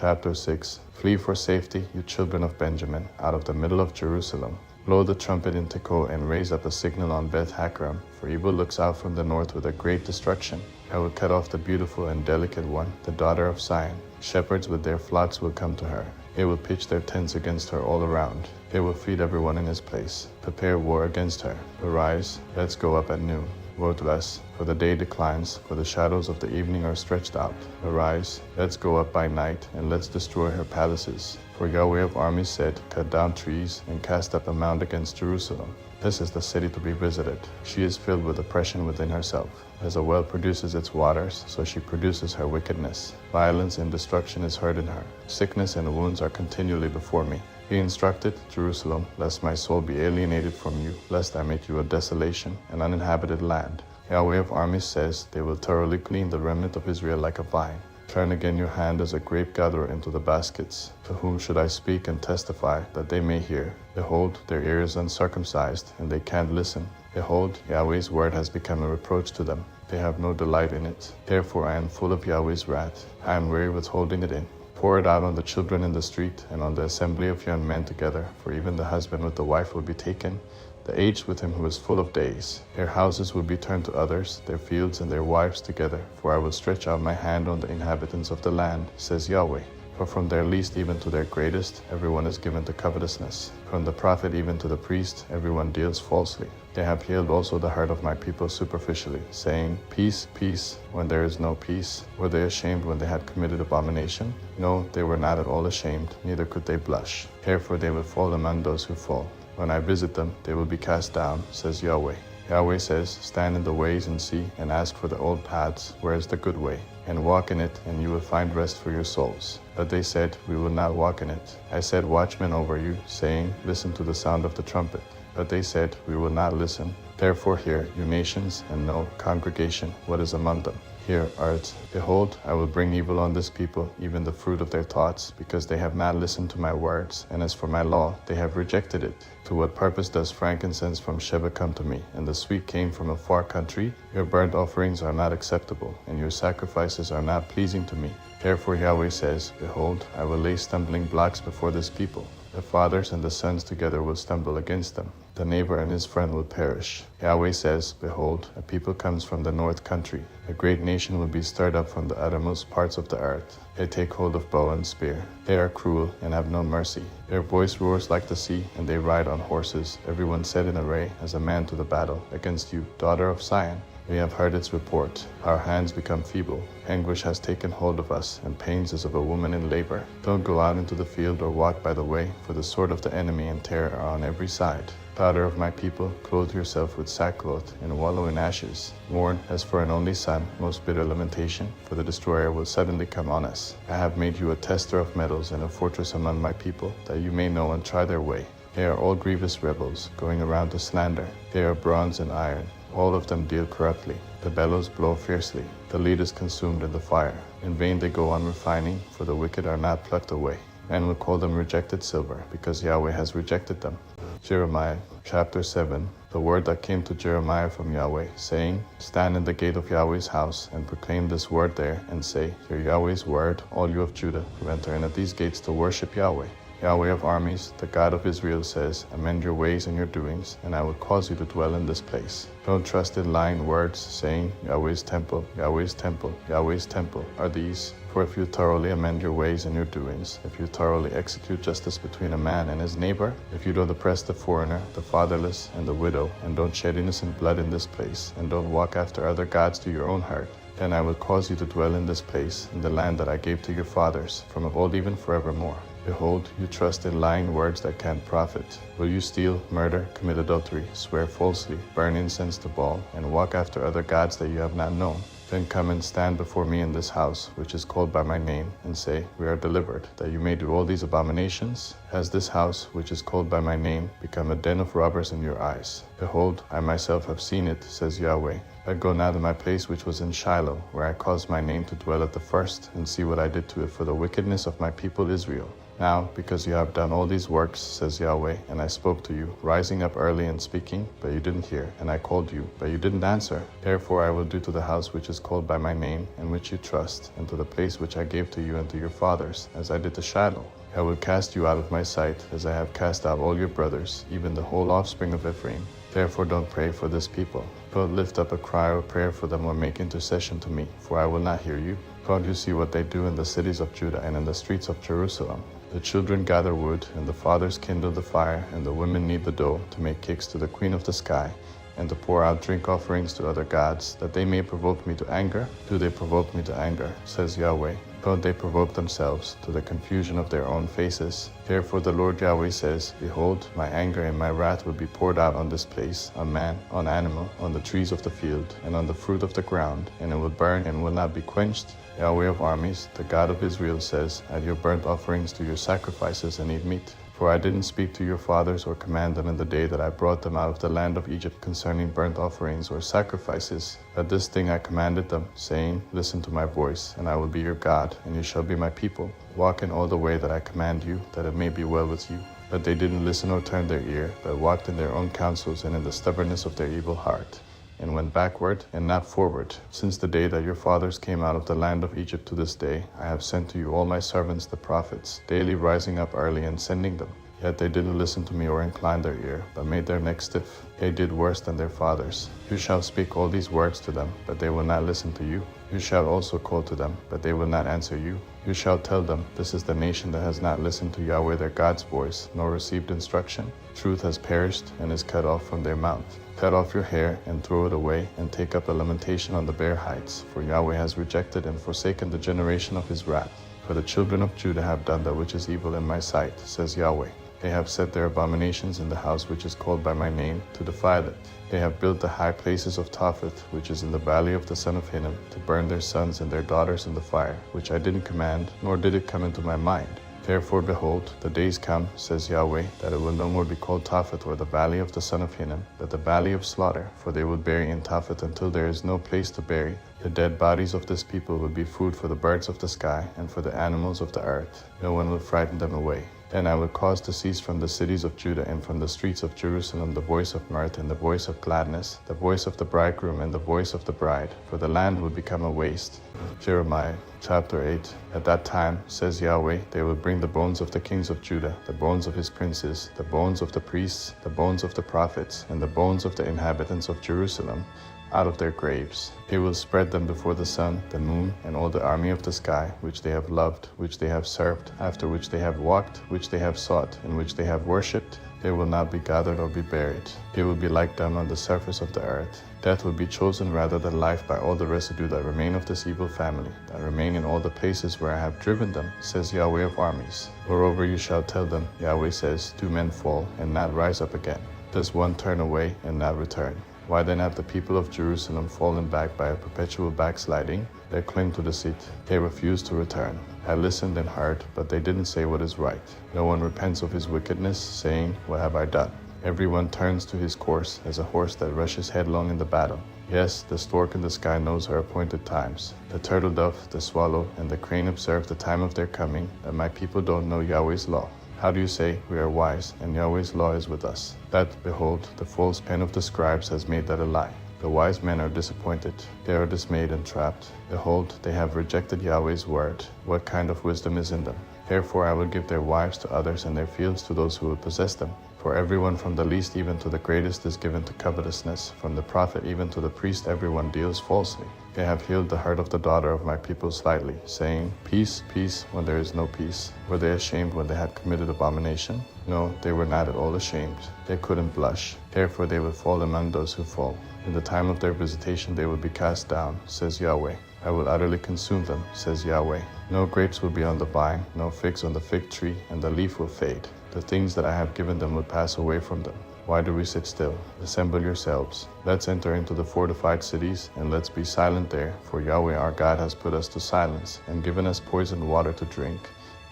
chapter 6. Flee for safety, you children of Benjamin, out of the middle of Jerusalem. Blow the trumpet in Tekoa and raise up a signal on Beth Hakram, for evil looks out from the north with a great destruction. I will cut off the beautiful and delicate one, the daughter of Zion. Shepherds with their flocks will come to her. They will pitch their tents against her all around. They will feed everyone in his place. Prepare war against her. Arise, let's go up at noon. Woe to us, for the day declines, for the shadows of the evening are stretched out. Arise, let's go up by night, and let's destroy her palaces. For Yahweh of armies said, cut down trees, and cast up a mound against Jerusalem. This is the city to be visited. She is filled with oppression within herself. As a well produces its waters, so she produces her wickedness. Violence and destruction is heard in her. Sickness and wounds are continually before me. Be instructed, Jerusalem, lest my soul be alienated from you, lest I make you a desolation, an uninhabited land. Yahweh of armies says, they will thoroughly clean the remnant of Israel like a vine. Turn again your hand as a grape gatherer into the baskets. To whom should I speak and testify, that they may hear? Behold, their ear is uncircumcised, and they can't listen. Behold, Yahweh's word has become a reproach to them. They have no delight in it. Therefore I am full of Yahweh's wrath. I am weary with holding it in. Pour it out on the children in the street, and on the assembly of young men together, for even the husband with the wife will be taken, the aged with him who is full of days. Their houses will be turned to others, their fields and their wives together, for I will stretch out my hand on the inhabitants of the land, says Yahweh. For from their least even to their greatest, everyone is given to covetousness. From the prophet even to the priest, everyone deals falsely. They have healed also the heart of my people superficially, saying, peace, peace, when there is no peace. Were they ashamed when they had committed abomination? No, they were not at all ashamed, neither could they blush. Therefore they will fall among those who fall. When I visit them, they will be cast down, says Yahweh. Yahweh says, stand in the ways and see, and ask for the old paths, where is the good way? And walk in it, and you will find rest for your souls. But they said, we will not walk in it. I set watchmen over you, saying, listen to the sound of the trumpet. But they said, we will not listen. Therefore hear, you nations, and know, congregation, what is among them. Hear, earth, behold, I will bring evil on this people, even the fruit of their thoughts, because they have not listened to my words, and as for my law, they have rejected it. To what purpose does frankincense from Sheba come to me, and the sweet cane from a far country? Your burnt offerings are not acceptable, and your sacrifices are not pleasing to me. Therefore Yahweh says, behold, I will lay stumbling blocks before this people. The fathers and the sons together will stumble against them. The neighbor and his friend will perish. Yahweh says, behold, a people comes from the north country. A great nation will be stirred up from the uttermost parts of the earth. They take hold of bow and spear. They are cruel and have no mercy. Their voice roars like the sea, and they ride on horses, everyone set in array as a man to the battle, against you, daughter of Zion. We have heard its report. Our hands become feeble. Anguish has taken hold of us, and pains as of a woman in labor. Don't go out into the field or walk by the way, for the sword of the enemy and terror are on every side. Daughter of my people, clothe yourself with sackcloth and wallow in ashes. Mourn as for an only son, most bitter lamentation, for the destroyer will suddenly come on us. I have made you a tester of metals and a fortress among my people, that you may know and try their way. They are all grievous rebels, going around to slander. They are bronze and iron. All of them deal corruptly. The bellows blow fiercely. The lead is consumed in the fire. In vain they go on refining, for the wicked are not plucked away. Men will call them rejected silver, because Yahweh has rejected them. Jeremiah chapter 7. The word that came to Jeremiah from Yahweh, saying, stand in the gate of Yahweh's house, and proclaim this word there, and say, hear Yahweh's word, all you of Judah, who enter in at these gates to worship Yahweh. Yahweh of armies, the God of Israel says, amend your ways and your doings, and I will cause you to dwell in this place. Don't trust in lying words, saying, Yahweh's temple, Yahweh's temple, Yahweh's temple are these. For if you thoroughly amend your ways and your doings, if you thoroughly execute justice between a man and his neighbor, if you don't oppress the foreigner, the fatherless, and the widow, and don't shed innocent blood in this place, and don't walk after other gods to your own hurt, then I will cause you to dwell in this place, in the land that I gave to your fathers, from of old even forevermore. Behold, you trust in lying words that can't profit. Will you steal, murder, commit adultery, swear falsely, burn incense to Baal, and walk after other gods that you have not known? Then come and stand before me in this house, which is called by my name, and say, we are delivered, that you may do all these abominations? Has this house, which is called by my name, become a den of robbers in your eyes? Behold, I myself have seen it, says Yahweh. But go now to my place which was in Shiloh, where I caused my name to dwell at the first, and see what I did to it for the wickedness of my people Israel. Now, because you have done all these works, says Yahweh, and I spoke to you, rising up early and speaking, but you didn't hear, and I called you, but you didn't answer. Therefore I will do to the house which is called by my name, in which you trust, and to the place which I gave to you and to your fathers, as I did to Shiloh. I will cast you out of my sight, as I have cast out all your brothers, even the whole offspring of Ephraim. Therefore don't pray for this people. Don't lift up a cry or prayer for them or make intercession to me, for I will not hear you. God, you see what they do in the cities of Judah and in the streets of Jerusalem. The children gather wood, and the fathers kindle the fire, and the women knead the dough to make cakes to the queen of the sky, and to pour out drink offerings to other gods, that they may provoke me to anger. Do they provoke me to anger, says Yahweh? Don't they provoke themselves to the confusion of their own faces? Therefore the Lord Yahweh says, Behold, my anger and my wrath will be poured out on this place, on man, on animal, on the trees of the field, and on the fruit of the ground, and it will burn and will not be quenched. Yahweh of armies, the God of Israel, says, Add your burnt offerings to your sacrifices and eat meat. For I didn't speak to your fathers or command them in the day that I brought them out of the land of Egypt concerning burnt offerings or sacrifices. But this thing I commanded them, saying, Listen to my voice, and I will be your God, and you shall be my people. Walk in all the way that I command you, that it may be well with you. But they didn't listen or turn their ear, but walked in their own counsels and in the stubbornness of their evil heart, and went backward and not forward. Since the day that your fathers came out of the land of Egypt to this day, I have sent to you all my servants the prophets, daily rising up early and sending them. Yet they didn't listen to me or incline their ear, but made their neck stiff. They did worse than their fathers. You shall speak all these words to them, but they will not listen to you. You shall also call to them, but they will not answer you. You shall tell them, This is the nation that has not listened to Yahweh their God's voice, nor received instruction. Truth has perished and is cut off from their mouth. Cut off your hair and throw it away, and take up a lamentation on the bare heights, for Yahweh has rejected and forsaken the generation of his wrath. For the children of Judah have done that which is evil in my sight, says Yahweh. They have set their abominations in the house which is called by my name, to defile it. They have built the high places of Topheth, which is in the valley of the son of Hinnom, to burn their sons and their daughters in the fire, which I didn't command, nor did it come into my mind. Therefore, behold, the days come, says Yahweh, that it will no more be called Topheth or the valley of the son of Hinnom, but the valley of slaughter, for they will bury in Topheth until there is no place to bury. The dead bodies of this people will be food for the birds of the sky and for the animals of the earth. No one will frighten them away. Then I will cause to cease from the cities of Judah and from the streets of Jerusalem the voice of mirth and the voice of gladness, the voice of the bridegroom and the voice of the bride, for the land will become a waste. Jeremiah chapter 8. At that time, says Yahweh, they will bring the bones of the kings of Judah, the bones of his princes, the bones of the priests, the bones of the prophets, and the bones of the inhabitants of Jerusalem, out of their graves. They will spread them before the sun, the moon, and all the army of the sky, which they have loved, which they have served, after which they have walked, which they have sought, and which they have worshipped. They will not be gathered or be buried. They will be like them on the surface of the earth. Death will be chosen rather than life by all the residue that remain of this evil family, that remain in all the places where I have driven them, says Yahweh of armies. Moreover, you shall tell them, Yahweh says, 2 men fall and not rise up again. Does one turn away and not return? Why then have the people of Jerusalem fallen back by a perpetual backsliding? They cling to deceit. They refuse to return. I listened and heard, but they didn't say what is right. No one repents of his wickedness, saying, What have I done? Everyone turns to his course as a horse that rushes headlong in the battle. Yes, the stork in the sky knows her appointed times. The turtle dove, the swallow, and the crane observe the time of their coming, and my people don't know Yahweh's law. How do you say, We are wise, and Yahweh's law is with us? That, behold, the false pen of the scribes has made that a lie. The wise men are disappointed. They are dismayed and trapped. Behold, they have rejected Yahweh's word. What kind of wisdom is in them? Therefore I will give their wives to others and their fields to those who will possess them. For everyone from the least even to the greatest is given to covetousness. From the prophet even to the priest everyone deals falsely. They have healed the heart of the daughter of my people slightly, saying, Peace, peace, when there is no peace. Were they ashamed when they had committed abomination? No, they were not at all ashamed. They couldn't blush. Therefore they will fall among those who fall. In the time of their visitation they will be cast down, says Yahweh. I will utterly consume them, says Yahweh. No grapes will be on the vine, no figs on the fig tree, and the leaf will fade. The things that I have given them will pass away from them. Why do we sit still? Assemble yourselves. Let's enter into the fortified cities, and let's be silent there, for Yahweh our God has put us to silence, and given us poisoned water to drink,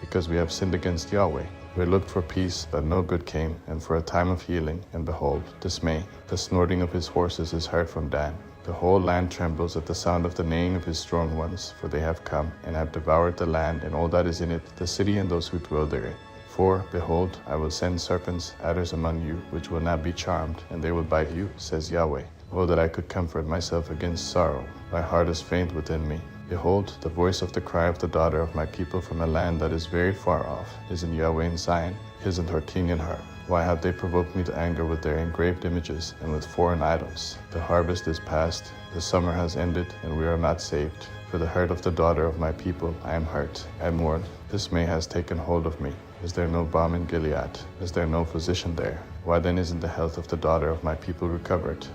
because we have sinned against Yahweh. We looked for peace, but no good came, and for a time of healing, and behold, dismay. The snorting of his horses is heard from Dan. The whole land trembles at the sound of the neighing of his strong ones, for they have come, and have devoured the land and all that is in it, the city and those who dwell therein. For, behold, I will send serpents, adders among you, which will not be charmed, and they will bite you, says Yahweh. Oh, that I could comfort myself against sorrow. My heart is faint within me. Behold, the voice of the cry of the daughter of my people from a land that is very far off. Isn't Yahweh in Zion? Isn't her king in her? Why have they provoked me to anger with their engraved images and with foreign idols? The harvest is past, the summer has ended, and we are not saved. For the hurt of the daughter of my people I am hurt, I mourn. Dismay has taken hold of me. Is there no balm in Gilead? Is there no physician there? Why then isn't the health of the daughter of my people recovered?